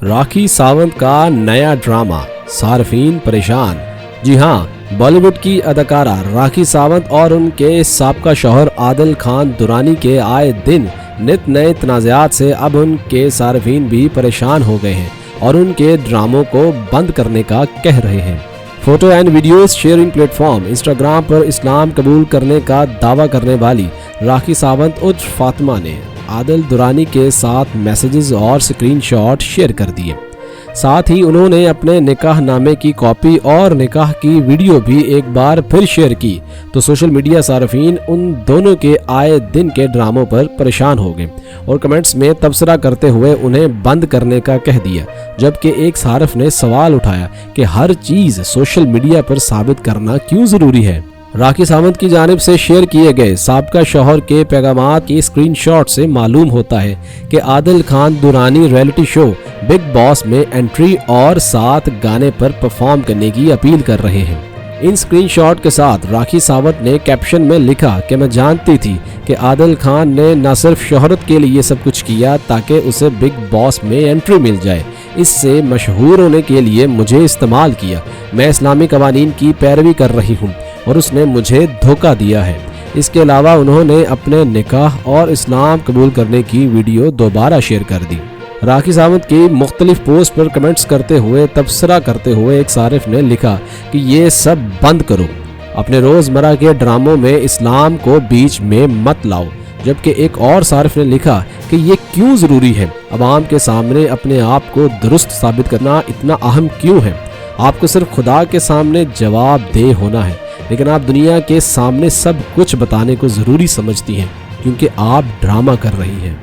راکھی ساونت کا نیا ڈرامہ، صارفین پریشان۔ جی ہاں، بالی ووڈ کی اداکارہ راکھی ساونت اور ان کے سابقہ شوہر عادل خان دورانی کے آئے دن نت نئے تنازعات سے اب ان کے صارفین بھی پریشان ہو گئے ہیں اور ان کے ڈراموں کو بند کرنے کا کہہ رہے ہیں۔ Photo and videos sharing platform Instagram پر اسلام قبول کرنے کا دعویٰ کرنے والی راکھی ساونت عرف فاطمہ نے عادل دورانی کے ساتھ میسیجز اور سکرین شاٹ شیئر کر دیے۔ ساتھ ہی انہوں نے اپنے نکاح نامے کی کاپی اور نکاح کی ویڈیو بھی ایک بار پھر شیئر کی تو سوشل میڈیا صارفین ان دونوں کے آئے دن کے ڈراموں پر پریشان ہو گئے اور کمنٹس میں تبصرہ کرتے ہوئے انہیں بند کرنے کا کہہ دیا، جبکہ ایک صارف نے سوال اٹھایا کہ ہر چیز سوشل میڈیا پر ثابت کرنا کیوں ضروری ہے۔ راکھی ساونت کی جانب سے شیئر کیے گئے سابقہ شوہر کے پیغامات کی اسکرین شاٹ سے معلوم ہوتا ہے کہ عادل خان دورانی ریئلٹی شو بگ باس میں انٹری اور ساتھ گانے پر پرفارم کرنے کی اپیل کر رہے ہیں۔ ان اسکرین شاٹ کے ساتھ راکھی ساونت نے کیپشن میں لکھا کہ میں جانتی تھی کہ عادل خان نے نہ صرف شہرت کے لیے سب کچھ کیا تاکہ اسے بگ باس میں انٹری مل جائے، اس سے مشہور ہونے کے لیے مجھے استعمال کیا۔ میں اسلامی قوانین کی پیروی کر رہی ہوں اور اس نے مجھے دھوکہ دیا ہے۔ اس کے علاوہ انہوں نے اپنے نکاح اور اسلام قبول کرنے کی ویڈیو دوبارہ شیئر کر دی۔ راکھی ساونت کی مختلف پوسٹ پر کمنٹس کرتے ہوئے تبصرہ کرتے ہوئے ایک صارف نے لکھا کہ یہ سب بند کرو، اپنے روزمرہ کے ڈراموں میں اسلام کو بیچ میں مت لاؤ، جبکہ ایک اور صارف نے لکھا کہ یہ کیوں ضروری ہے، عوام کے سامنے اپنے آپ کو درست ثابت کرنا اتنا اہم کیوں ہے؟ آپ کو صرف خدا کے سامنے جواب دہ ہونا ہے، لیکن آپ دنیا کے سامنے سب کچھ بتانے کو ضروری سمجھتی ہیں کیونکہ آپ ڈرامہ کر رہی ہیں۔